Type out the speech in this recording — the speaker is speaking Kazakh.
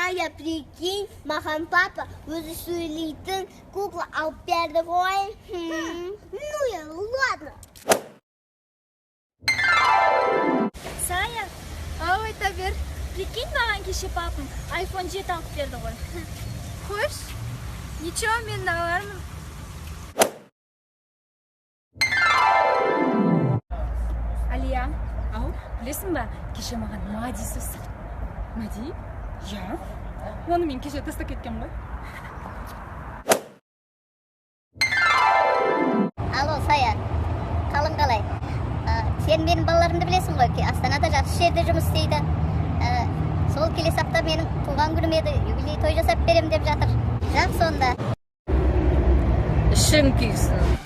Saya прикинь, маған папа өзі сөйлейтін кукла алып берді ғой. Ну я, ладно. Saya, ayta ber. Прикинь, маған кеше папам iPhone 7 алып берді ғой. Хош, ничего, мен алармын. Алия, ау, білесің ба, кеше маған Мади сөз. Мади? Я? Оны мен кеше тастап кеткен ғой. Алло, Saya. Қалың қалай? Сен менің балаларымды білесің ғой, Астанада жақсы жерде жұмыс істейді. Сол келесі апта менің туған күнім еді, юбилей той жасап берем деп жатыр. Жақсы онда. Ішің күйсін.